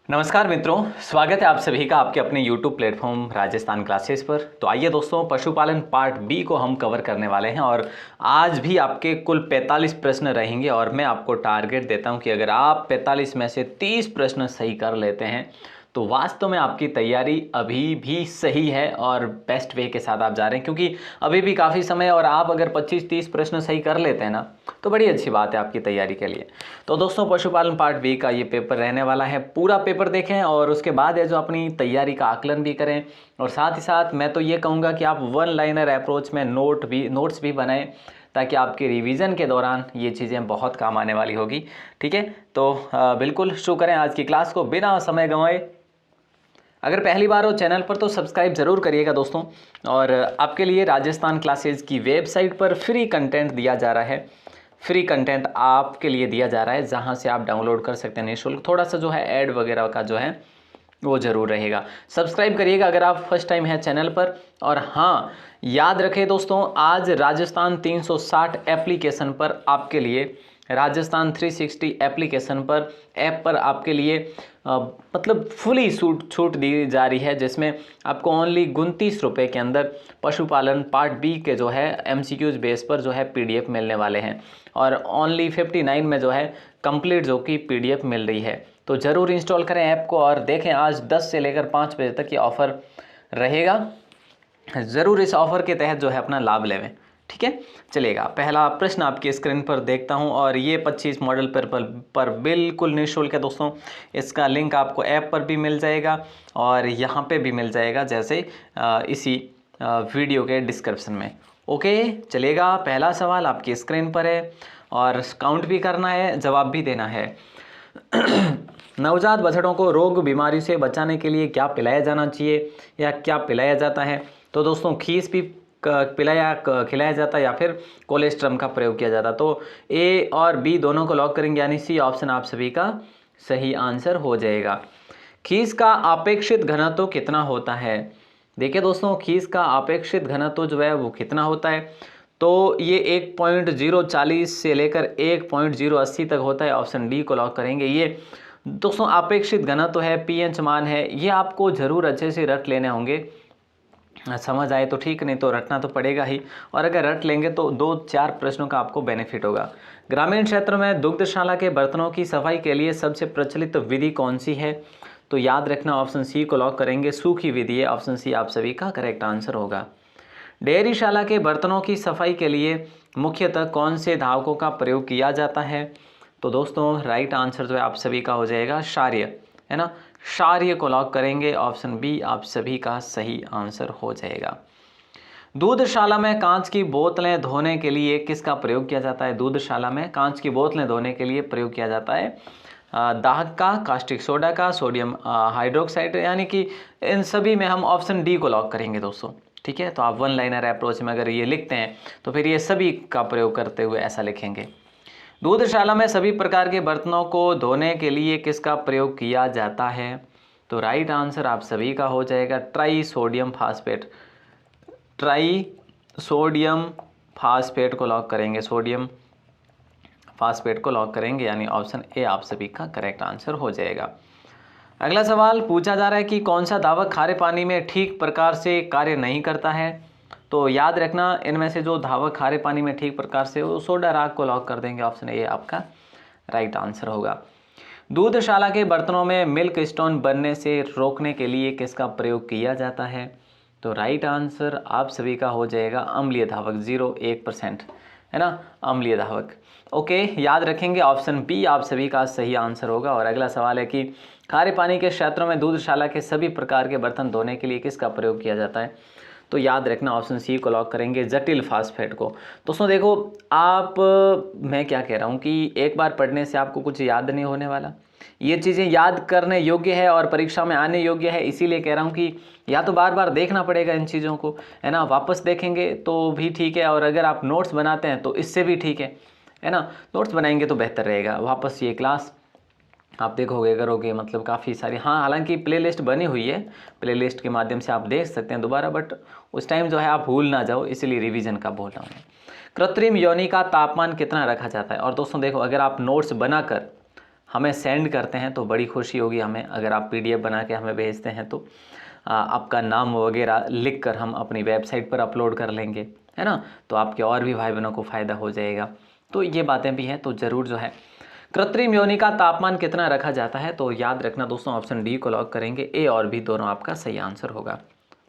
नमस्कार मित्रों, स्वागत है आप सभी का आपके अपने YouTube प्लेटफॉर्म राजस्थान क्लासेस पर। तो आइए दोस्तों, पशुपालन पार्ट बी को हम कवर करने वाले हैं और आज भी आपके कुल 45 प्रश्न रहेंगे और मैं आपको टारगेट देता हूं कि अगर आप 45 में से 30 प्रश्न सही कर लेते हैं तो वास्तव में आपकी तैयारी अभी भी सही है और बेस्ट वे के साथ आप जा रहे हैं, क्योंकि अभी भी काफ़ी समय है और आप अगर 25-30 प्रश्न सही कर लेते हैं ना तो बड़ी अच्छी बात है आपकी तैयारी के लिए। तो दोस्तों, पशुपालन पार्ट बी का ये पेपर रहने वाला है, पूरा पेपर देखें और उसके बाद है जो अपनी तैयारी का आकलन भी करें। और साथ ही साथ मैं तो ये कहूँगा कि आप वन लाइनर अप्रोच में नोट्स भी बनाएं ताकि आपके रिवीजन के दौरान ये चीज़ें बहुत काम आने वाली होगी। ठीक है, तो बिल्कुल शुरू करें आज की क्लास को बिना समय गंवाए। अगर पहली बार हो चैनल पर तो सब्सक्राइब ज़रूर करिएगा दोस्तों। और आपके लिए राजस्थान क्लासेस की वेबसाइट पर फ्री कंटेंट दिया जा रहा है, फ्री कंटेंट आपके लिए दिया जा रहा है जहां से आप डाउनलोड कर सकते हैं निःशुल्क। थोड़ा सा जो है ऐड वगैरह का जो है वो ज़रूर रहेगा। सब्सक्राइब करिएगा अगर आप फर्स्ट टाइम है चैनल पर। और हाँ, याद रखें दोस्तों, आज राजस्थान 360 एप्लीकेशन पर आपके लिए, राजस्थान 360 एप्लीकेशन पर ऐप पर आपके लिए मतलब फुली छूट दी जा रही है, जिसमें आपको ओनली 29 रुपये के अंदर पशुपालन पार्ट बी के जो है MCQs बेस पर जो है PDF मिलने वाले हैं और ओनली 59 में जो है कंप्लीट जो कि PDF मिल रही है। तो ज़रूर इंस्टॉल करें ऐप को और देखें, आज 10 से लेकर 5 बजे तक ये ऑफ़र रहेगा। ज़रूर इस ऑफ़र के तहत जो है अपना लाभ लेवें। ठीक है, चलेगा। पहला प्रश्न आपकी स्क्रीन पर देखता हूं और ये 25 मॉडल पर बिल्कुल निःशुल्क है दोस्तों। इसका लिंक आपको ऐप पर भी मिल जाएगा और यहाँ पे भी मिल जाएगा, जैसे इसी वीडियो के डिस्क्रिप्शन में। ओके, चलेगा। पहला सवाल आपकी स्क्रीन पर है और काउंट भी करना है, जवाब भी देना है। नवजात बछड़ों को रोग बीमारी से बचाने के लिए क्या पिलाया जाना चाहिए या क्या पिलाया जाता है? तो दोस्तों, खीस भी खिलाया जाता है या फिर कोलेस्ट्रम का प्रयोग किया जाता। तो ए और बी दोनों को लॉक करेंगे, यानी सी ऑप्शन आप सभी का सही आंसर हो जाएगा। खीस का अपेक्षित घनत्व कितना होता है? देखिए दोस्तों, खीस का अपेक्षित घनत्व जो है वो कितना होता है, तो ये 1.040 से लेकर 1.080 तक होता है। ऑप्शन डी को लॉक करेंगे। ये दोस्तों अपेक्षित घनत्व है, pH मान है, ये आपको ज़रूर अच्छे से रट लेने होंगे। समझ आए तो ठीक, नहीं तो रटना तो पड़ेगा ही। और अगर रट लेंगे तो 2-4 प्रश्नों का आपको बेनिफिट होगा। ग्रामीण क्षेत्र में दुग्धशाला के बर्तनों की सफाई के लिए सबसे प्रचलित विधि कौन सी है? तो याद रखना, ऑप्शन सी को लॉक करेंगे, सूखी विधि है। ऑप्शन सी आप सभी का करेक्ट आंसर होगा। डेयरीशाला के बर्तनों की सफाई के लिए मुख्यतः कौन से धावकों का प्रयोग किया जाता है? तो दोस्तों राइट आंसर जो है आप सभी का हो जाएगा क्षार्य, है ना। क्षार्य को लॉक करेंगे। ऑप्शन बी आप सभी का सही आंसर हो जाएगा। दूधशाला में कांच की बोतलें धोने के लिए किसका प्रयोग किया जाता है? दूधशाला में कांच की बोतलें धोने के लिए प्रयोग किया जाता है दाहक का, कास्टिक सोडा का, सोडियम हाइड्रोक्साइड, यानी कि इन सभी में हम ऑप्शन डी को लॉक करेंगे दोस्तों। ठीक है, तो आप वन लाइनर अप्रोच में अगर ये लिखते हैं तो फिर ये सभी का प्रयोग करते हुए ऐसा लिखेंगे। दूधशाला में सभी प्रकार के बर्तनों को धोने के लिए किसका प्रयोग किया जाता है? तो राइट आंसर आप सभी का हो जाएगा try sodium phosphate. Try sodium phosphate को लॉक करेंगे, सोडियम फास्फेट को लॉक करेंगे, यानी ऑप्शन ए आप सभी का करेक्ट आंसर हो जाएगा। अगला सवाल पूछा जा रहा है कि कौन सा धावक खारे पानी में ठीक प्रकार से कार्य नहीं करता है? तो याद रखना, इनमें से जो धावक खारे पानी में ठीक प्रकार से, वो सोडा राग को लॉक कर देंगे। ऑप्शन ए आपका राइट आंसर होगा। दूधशाला के बर्तनों में मिल्क स्टोन बनने से रोकने के लिए किसका प्रयोग किया जाता है? तो राइट आंसर आप सभी का हो जाएगा अम्लीय धावक, 0.1%, है ना, अम्लीय धावक। ओके, याद रखेंगे, ऑप्शन बी आप सभी का सही आंसर होगा। और अगला सवाल है कि खारे पानी के क्षेत्रों में दूधशाला के सभी प्रकार के बर्तन धोने के लिए किसका प्रयोग किया जाता है? तो याद रखना, ऑप्शन सी को लॉक करेंगे, जटिल फास्फेट को। दोस्तों देखो, आप मैं क्या कह रहा हूँ कि एक बार पढ़ने से आपको कुछ याद नहीं होने वाला। ये चीज़ें याद करने योग्य है और परीक्षा में आने योग्य है, इसीलिए कह रहा हूँ कि या तो बार बार देखना पड़ेगा इन चीज़ों को, है ना। वापस देखेंगे तो भी ठीक है, और अगर आप नोट्स बनाते हैं तो इससे भी ठीक है ना। नोट्स बनाएंगे तो बेहतर रहेगा। वापस ये क्लास आप देखोगे करोगे, मतलब काफ़ी सारी, हाँ हालांकि प्लेलिस्ट बनी हुई है, प्लेलिस्ट के माध्यम से आप देख सकते हैं दोबारा, बट उस टाइम जो है आप भूल ना जाओ, इसलिए रिवीजन का बोल रहा हूँ। कृत्रिम योनि का तापमान कितना रखा जाता है? और दोस्तों देखो, अगर आप नोट्स बनाकर हमें सेंड करते हैं तो बड़ी खुशी होगी हमें। अगर आप PDF बना के हमें भेजते हैं तो आपका नाम वगैरह लिख कर हम अपनी वेबसाइट पर अपलोड कर लेंगे, है ना। तो आपके और भी भाई बहनों को फ़ायदा हो जाएगा। तो ये बातें भी हैं, तो ज़रूर जो है कृत्रिम योनि का तापमान कितना रखा जाता है, तो याद रखना दोस्तों ऑप्शन डी को लॉक करेंगे। ए और बी दोनों आपका सही आंसर होगा,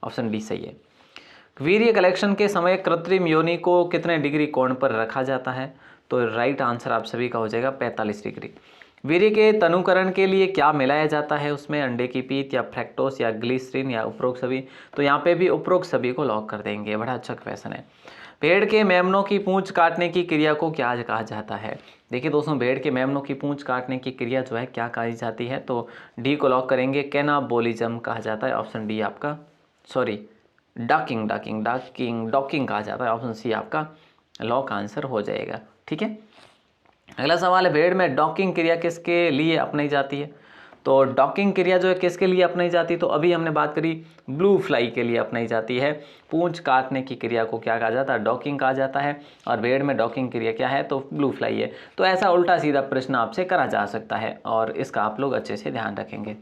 ऑप्शन डी सही है। वीर्य कलेक्शन के समय कृत्रिम योनि को कितने डिग्री कोण पर रखा जाता है, तो राइट आंसर आप सभी का हो जाएगा 45 डिग्री। वीर्य के तनुकरण के लिए क्या मिलाया जाता है उसमें, अंडे की पीत या फ्रैक्टोस या ग्लिसरीन या उपरोक्त सभी, तो यहाँ पे भी उपरोक्त सभी को लॉक कर देंगे। बड़ा अच्छा क्वेश्चन है। भेड़ के मेमनों की पूंछ काटने की क्रिया को क्या कहा जाता है। देखिए दोस्तों, भेड़ के मेमनों की पूंछ काटने की क्रिया जो है क्या कही जाती है, तो डी को लॉक करेंगे, कैनाबोलिज्म कहा जाता है। ऑप्शन डी आपका, सॉरी डॉकिंग कहा जाता है। ऑप्शन सी आपका लॉक आंसर हो जाएगा। ठीक है, अगला सवाल है, भेड़ में डॉकिंग क्रिया किसके लिए अपनाई जाती है, तो डॉकिंग क्रिया जो है किसके लिए अपनाई जाती है, तो अभी हमने बात करी ब्लू फ्लाई के लिए अपनाई जाती है। पूंछ काटने की क्रिया को क्या कहा जाता है, डॉकिंग कहा जाता है, और भेड़ में डॉकिंग क्रिया क्या है, तो ब्लू फ्लाई है। तो ऐसा उल्टा सीधा प्रश्न आपसे करा जा सकता है और इसका आप लोग अच्छे से ध्यान रखेंगे।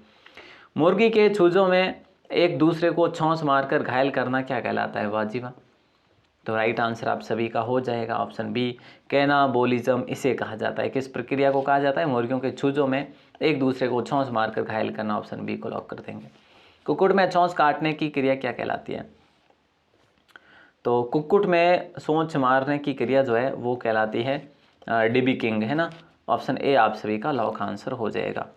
मुर्गी के छूजों में एक दूसरे को छौंस मारकर घायल करना क्या कहलाता है, वाजिबा, तो राइट आंसर आप सभी का हो जाएगा ऑप्शन बी, कैनाबोलिज्म इसे कहा जाता है। किस प्रक्रिया को कहा जाता है, मुर्गियों के छूजों में एक दूसरे को छौंस मारकर घायल करना। ऑप्शन बी को लॉक कर देंगे। कुक्कुट में छौंस काटने की क्रिया क्या कहलाती है, तो कुक्कुट में सोंच मारने की क्रिया जो है वो कहलाती है डिबिकिंग, है ना। ऑप्शन ए आप सभी का लॉक आंसर हो जाएगा।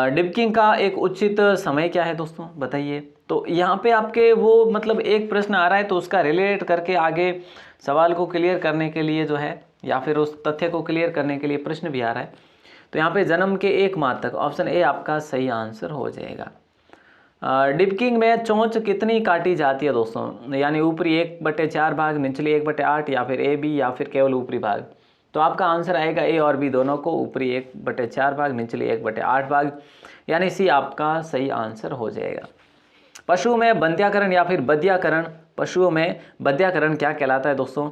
डिबकिंग का एक उचित समय क्या है दोस्तों, बताइए। तो यहाँ पे आपके वो मतलब एक प्रश्न आ रहा है तो उसका रिलेट करके आगे सवाल को क्लियर करने के लिए जो है, या फिर उस तथ्य को क्लियर करने के लिए प्रश्न भी आ रहा है। तो यहाँ पे जन्म के 1 माह तक, ऑप्शन ए आपका सही आंसर हो जाएगा। डिबकिंग में चोंच कितनी काटी जाती है दोस्तों, यानी ऊपरी 1/4 भाग, निचली 1/8, या फिर ए बी, या फिर केवल ऊपरी भाग, तो आपका आंसर आएगा ए और बी दोनों को, ऊपरी 1/4 भाग, निचली 1/8 भाग, यानी सी आपका सही आंसर हो जाएगा। पशु में बंध्याकरण या फिर बधियाकरण, पशुओं में बधियाकरण क्या कहलाता है दोस्तों,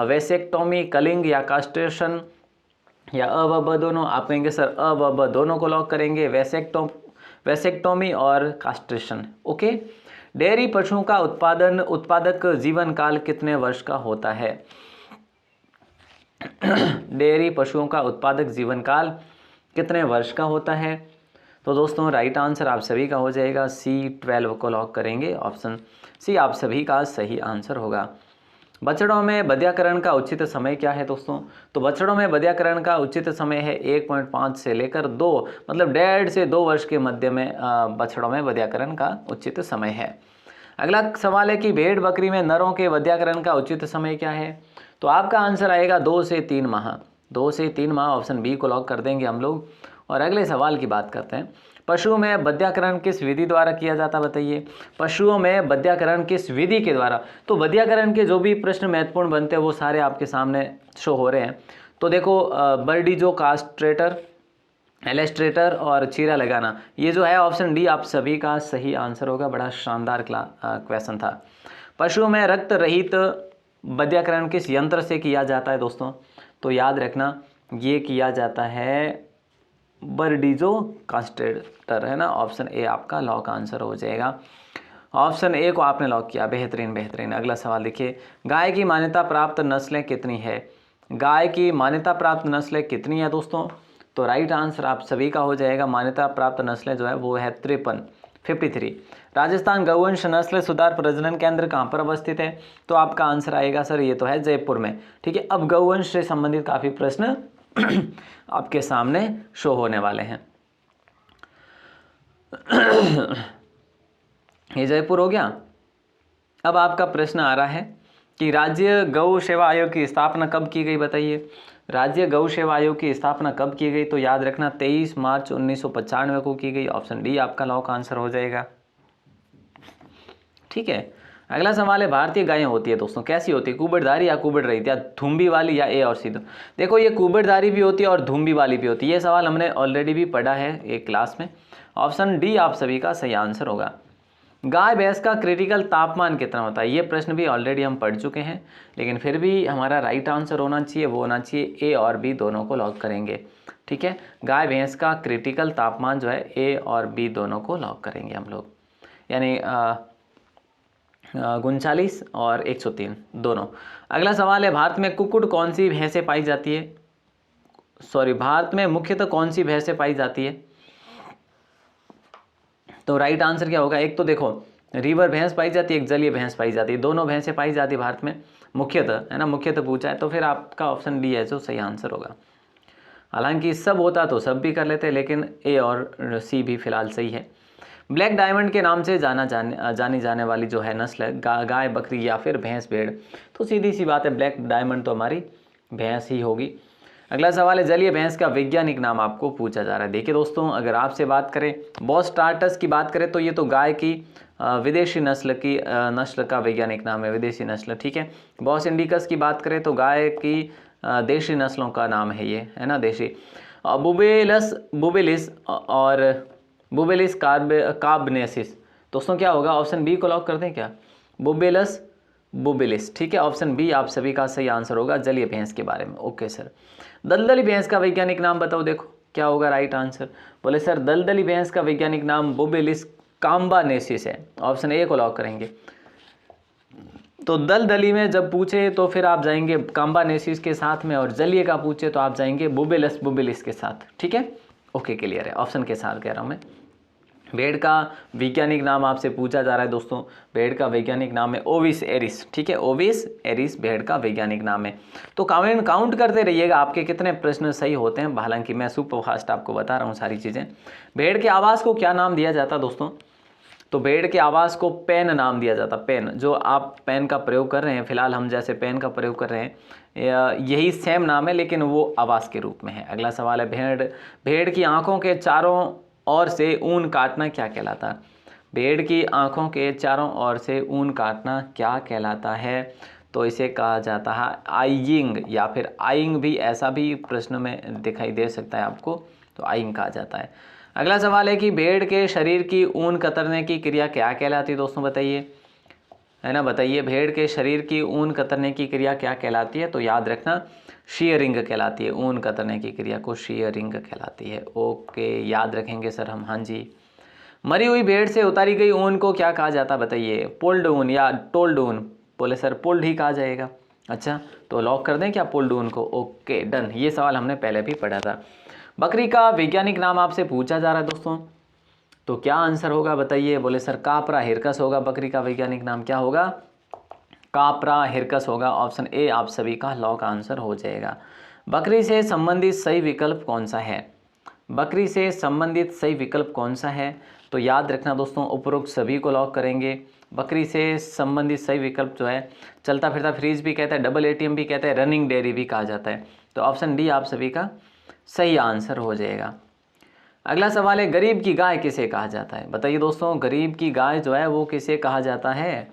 वेसेक्टोमी, कलिंग या कास्ट्रेशन, या अ व ब दोनों। आप कहेंगे सर अ व ब दोनों को लॉक करेंगे, वेसेक्टोमी और कास्ट्रेशन। ओके, डेयरी पशुओं का उत्पादक जीवन काल कितने वर्ष का होता है, डेयरी पशुओं का उत्पादक जीवन काल कितने वर्ष का होता है, तो दोस्तों राइट आंसर आप सभी का हो जाएगा C12 को लॉक करेंगे। ऑप्शन सी आप सभी का सही आंसर होगा। बछड़ों में बधियाकरण का उचित समय क्या है दोस्तों, तो बछड़ों में बधियाकरण का उचित समय है 1.5 से लेकर 2, मतलब 1.5 से 2 वर्ष के मध्य में बछड़ों में बधियाकरण का उचित समय है। अगला सवाल है कि भेड़ बकरी में नरों के बधियाकरण का उचित समय क्या है, तो आपका आंसर आएगा 2 से 3 माह, 2 से 3 माह, ऑप्शन बी को लॉक कर देंगे हम लोग। और अगले सवाल की बात करते हैं, पशुओं में बधियाकरण किस विधि द्वारा किया जाता है, बताइए। पशुओं में बधियाकरण किस विधि के द्वारा, तो बधियाकरण के जो भी प्रश्न महत्वपूर्ण बनते हैं वो सारे आपके सामने शो हो रहे हैं। तो देखो बर्डीजो कास्ट्रेटर, एलेस्ट्रेटर और चीरा लगाना, ये जो है ऑप्शन डी आप सभी का सही आंसर होगा। बड़ा शानदार क्वेश्चन था। पशुओं में रक्त रहित बधियाकरण किस यंत्र से किया जाता है दोस्तों, तो याद रखना ये किया जाता है बर्डीजो कास्ट्रेटर, है ना। ऑप्शन ए आपका लॉक आंसर हो जाएगा। ऑप्शन ए को आपने लॉक किया, बेहतरीन। अगला सवाल देखिए, गाय की मान्यता प्राप्त नस्लें कितनी है, गाय की मान्यता प्राप्त नस्लें कितनी है दोस्तों, तो राइट आंसर आप सभी का हो जाएगा। मान्यता प्राप्त नस्लें जो है वो है 53। राजस्थान गौवंश नस्ल सुधार प्रजनन केंद्र कहाँ पर अवस्थित है, तो आपका आंसर आएगा सर ये तो है जयपुर में। ठीक है, अब गौवंश से संबंधित काफ़ी प्रश्न आपके सामने शो होने वाले हैं। ये जयपुर हो गया। अब आपका प्रश्न आ रहा है कि राज्य गौ सेवा आयोग की स्थापना कब की गई, बताइए। राज्य गौ सेवा आयोग की स्थापना कब की गई, तो याद रखना 23 मार्च 1995 को की गई। ऑप्शन डी आपका लॉक आंसर हो जाएगा। ठीक है, अगला सवाल है, भारतीय गायें होती है दोस्तों कैसी होती है, कुबड़धारी या कुबड़ रहित, या धुम्बी वाली, या ए और सी। देखो ये कुबड़धारी भी होती है और धुम्बी वाली भी होती है, ये सवाल हमने ऑलरेडी भी पढ़ा है एक क्लास में। ऑप्शन डी आप सभी का सही आंसर होगा। गाय भैंस का क्रिटिकल तापमान कितना होता है, ये प्रश्न भी ऑलरेडी हम पढ़ चुके हैं, लेकिन फिर भी हमारा राइट आंसर होना चाहिए, वो होना चाहिए ए और बी दोनों को लॉक करेंगे। ठीक ठीक है। गाय भैंस का क्रिटिकल तापमान जो है ए और बी दोनों को लॉक करेंगे हम लोग, यानी 39 और 103 दोनों। अगला सवाल है, भारत में कुक्कुट कौन सी भैंसें पाई जाती है, भारत में मुख्यतः कौन सी भैंसें पाई जाती है। तो राइट आंसर क्या होगा, एक तो देखो रिवर भैंस पाई जाती है, एक जलीय भैंस पाई जाती है, दोनों भैंसें पाई जाती है भारत में मुख्यतः, है ना, मुख्यतः पूछा है, तो फिर आपका ऑप्शन डी है जो सही आंसर होगा। हालांकि सब होता तो सब भी कर लेते, लेकिन ए और सी भी फिलहाल सही है। ब्लैक डायमंड के नाम से जानी जाने वाली जो है नस्ल गाय, बकरी या फिर भैंस, भेड़, तो सीधी सी बात है ब्लैक डायमंड तो हमारी भैंस ही होगी। अगला सवाल है, जलीय भैंस का वैज्ञानिक नाम आपको पूछा जा रहा है। देखिए दोस्तों, अगर आपसे बात करें बॉस टार्टस की बात करें तो ये तो गाय की विदेशी नस्ल का वैज्ञानिक नाम है, विदेशी नस्ल, ठीक है। बॉस इंडिकस की बात करें तो गाय की देशी नस्लों का नाम है ये, है ना, देशी। बुबेलिस और बुबेलिस कार्बनेसिस, दोस्तों क्या होगा, ऑप्शन बी को लॉक करते हैं क्या, बुबेलिस, ठीक है। ऑप्शन बी आप सभी का सही आंसर होगा जलीय भैंस के बारे में। ओके सर, दलदली भैंस का वैज्ञानिक नाम बताओ, देखो क्या होगा राइट आंसर। बोले सर दलदली भैंस का वैज्ञानिक नाम बुबेलिस काम्बानेसिस है, ऑप्शन ए को लॉक करेंगे। तो दलदली में जब पूछे तो फिर आप जाएंगे काम्बानेसिस के साथ में, और जलीय का पूछे तो आप जाएंगे बुबेलिस के साथ, ठीक है। ओके क्लियर है, ऑप्शन के साथ कह रहा हूँ मैं। भेड़ का वैज्ञानिक नाम आपसे पूछा जा रहा है दोस्तों, भेड़ का वैज्ञानिक नाम है ओविस एरिस, ठीक है, ओविस एरिस भेड़ का वैज्ञानिक नाम है। तो काउंट करते रहिएगा आपके कितने प्रश्न सही होते हैं, हालांकि मैं सुपर फास्ट आपको बता रहा हूँ सारी चीज़ें। भेड़ के आवाज़ को क्या नाम दिया जाता दोस्तों, तो भेड़ के आवाज़ को पेन नाम दिया जाता। पेन, जो आप पेन का प्रयोग कर रहे हैं, फिलहाल हम जैसे पेन का प्रयोग कर रहे हैं, यही सेम नाम है लेकिन वो आवाज़ के रूप में है। अगला सवाल है, भेड़ की आंखों के चारों ओर से ऊन काटना क्या कहलाता है। भेड़ की आंखों के चारों ओर से ऊन काटना क्या कहलाता है, तो इसे कहा जाता है आइंग, या फिर आइंग भी, ऐसा भी प्रश्न में दिखाई दे सकता है आपको, तो आइंग कहा जाता है। अगला सवाल है कि भेड़ के शरीर की ऊन कतरने की क्रिया क्या कहलाती है, दोस्तों बताइए, है ना, बताइए भेड़ के शरीर की ऊन कतरने की क्रिया क्या कहलाती है, तो याद रखना शीयरिंग कहलाती है, ऊन कतरने की क्रिया को शीयरिंग कहलाती है। ओके, याद रखेंगे सर हम, हाँ जी। मरी हुई भेड़ से उतारी गई ऊन को क्या कहा जाता, बताइए, पुल्ड ऊन या टोल्ड ऊन। बोले सर पुल्ड ही कहा जाएगा, अच्छा तो लॉक कर दें क्या पुल्ड ऊन को। ओके डन, ये सवाल हमने पहले भी पढ़ा था। बकरी का वैज्ञानिक नाम आपसे पूछा जा रहा है दोस्तों, तो क्या आंसर होगा बताइए। बोले सर कापरा हिरकस होगा, बकरी का वैज्ञानिक नाम क्या होगा, कापरा हिरकस होगा। ऑप्शन ए आप सभी का लॉक आंसर हो जाएगा। बकरी से संबंधित सही विकल्प कौन सा है, बकरी से संबंधित सही विकल्प कौन सा है, तो याद रखना दोस्तों उपरोक्त सभी को लॉक करेंगे। बकरी से संबंधित सही विकल्प जो है, चलता फिरता फ्रीज भी कहते हैं, डबल एटीएम भी कहते हैं, रनिंग डेयरी भी कहा जाता है, तो ऑप्शन डी आप सभी का सही आंसर हो जाएगा। अगला सवाल है, गरीब की गाय किसे कहा जाता है, बताइए दोस्तों, गरीब की गाय जो है वो किसे कहा जाता है,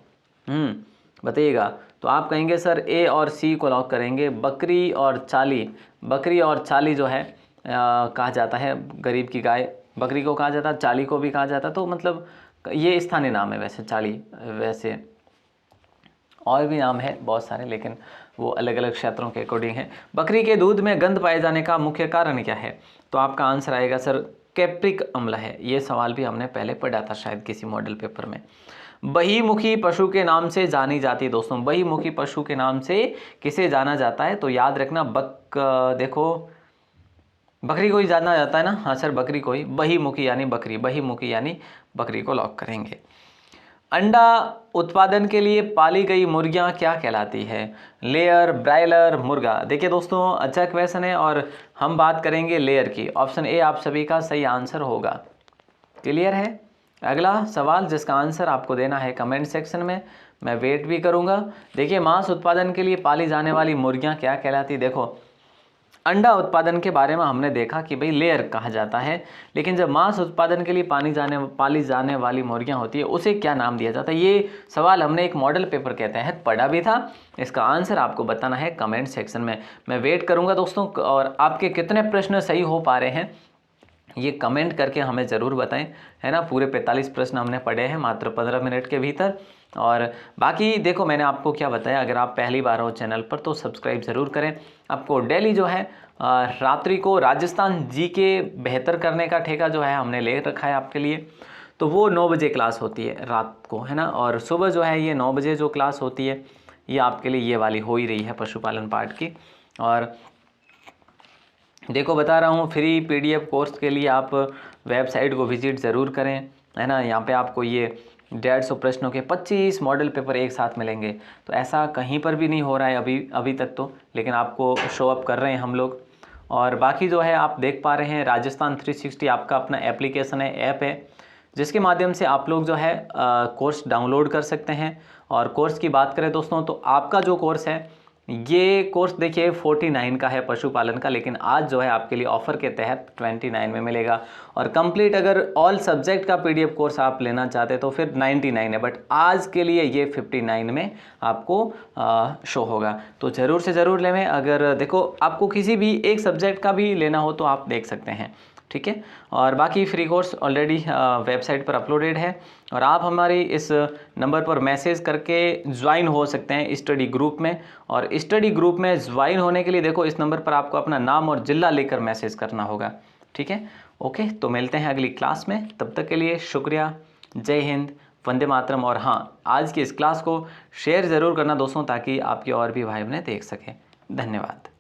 बताइएगा। तो आप कहेंगे सर ए और सी को लॉक करेंगे, बकरी और चाली जो है कहा जाता है गरीब की गाय, बकरी को कहा जाता है, चाली को भी कहा जाता है, तो मतलब ये स्थानीय नाम है वैसे चाली, वैसे और भी नाम है बहुत सारे लेकिन वो अलग अलग क्षेत्रों के अकॉर्डिंग है। बकरी के दूध में गंध पाए जाने का मुख्य कारण क्या है, तो आपका आंसर आएगा सर कैप्रिक अम्ल है। ये सवाल भी हमने पहले पढ़ा था शायद किसी मॉडल पेपर में। बहिमुखी पशु के नाम से जानी जाती है दोस्तों, बहिमुखी पशु के नाम से किसे जाना जाता है, तो याद रखना देखो बकरी को ही जाना जाता है ना, हाँ सर बकरी को ही, बहिमुखी यानी बकरी को लॉक करेंगे। अंडा उत्पादन के लिए पाली गई मुर्गियां क्या कहलाती है, लेयर, ब्रायलर, मुर्गा। देखिए दोस्तों अच्छा क्वेश्चन है और हम बात करेंगे लेयर की, ऑप्शन ए आप सभी का सही आंसर होगा। क्लियर है। अगला सवाल जिसका आंसर आपको देना है कमेंट सेक्शन में, मैं वेट भी करूंगा। देखिए मांस उत्पादन के लिए पाली जाने वाली मुर्गियां क्या कहलाती, देखो अंडा उत्पादन के बारे में हमने देखा कि भाई लेयर कहा जाता है, लेकिन जब मांस उत्पादन के लिए पाली जाने वाली मुर्गियां होती है उसे क्या नाम दिया जाता है, ये सवाल हमने एक मॉडल पेपर कहते हैं पढ़ा भी था। इसका आंसर आपको बताना है कमेंट सेक्शन में, मैं वेट करूंगा दोस्तों। और आपके कितने प्रश्न सही हो पा रहे हैं ये कमेंट करके हमें ज़रूर बताएं, है ना। पूरे 45 प्रश्न हमने पढ़े हैं मात्र 15 मिनट के भीतर। और बाकी देखो मैंने आपको क्या बताया, अगर आप पहली बार हो चैनल पर तो सब्सक्राइब ज़रूर करें। आपको डेली जो है रात्रि को राजस्थान जी के बेहतर करने का ठेका जो है हमने ले रखा है आपके लिए। तो वो 9 बजे क्लास होती है रात को, है ना, और सुबह जो है ये 9 बजे जो क्लास होती है ये आपके लिए ये वाली हो ही रही है पशुपालन पाठ की। और देखो बता रहा हूँ, फ्री PDF कोर्स के लिए आप वेबसाइट को विजिट ज़रूर करें, है ना। यहाँ पे आपको ये 150 प्रश्नों के 25 मॉडल पेपर एक साथ मिलेंगे। तो ऐसा कहीं पर भी नहीं हो रहा है अभी तक तो, लेकिन आपको शो अप कर रहे हैं हम लोग। और बाकी जो है आप देख पा रहे हैं राजस्थान 360 आपका अपना एप्लीकेशन है, ऐप है, जिसके माध्यम से आप लोग जो है कोर्स डाउनलोड कर सकते हैं। और कोर्स की बात करें दोस्तों तो आपका जो कोर्स है ये कोर्स देखिए 49 का है पशुपालन का, लेकिन आज जो है आपके लिए ऑफ़र के तहत 29 में मिलेगा। और कंप्लीट अगर ऑल सब्जेक्ट का PDF कोर्स आप लेना चाहते तो फिर 99 है, बट आज के लिए ये 59 में आपको शो होगा। तो ज़रूर से ज़रूर लें। अगर देखो आपको किसी भी एक सब्जेक्ट का भी लेना हो तो आप देख सकते हैं, ठीक है। और बाकी फ्री कोर्स ऑलरेडी वेबसाइट पर अपलोडेड है, और आप हमारी इस नंबर पर मैसेज करके ज्वाइन हो सकते हैं स्टडी ग्रुप में। और स्टडी ग्रुप में ज्वाइन होने के लिए देखो इस नंबर पर आपको अपना नाम और ज़िला लेकर मैसेज करना होगा, ठीक है। ओके, तो मिलते हैं अगली क्लास में, तब तक के लिए शुक्रिया, जय हिंद, वंदे मातरम। और हाँ, आज की इस क्लास को शेयर ज़रूर करना दोस्तों, ताकि आपके और भी भाई बहनें देख सकें। धन्यवाद।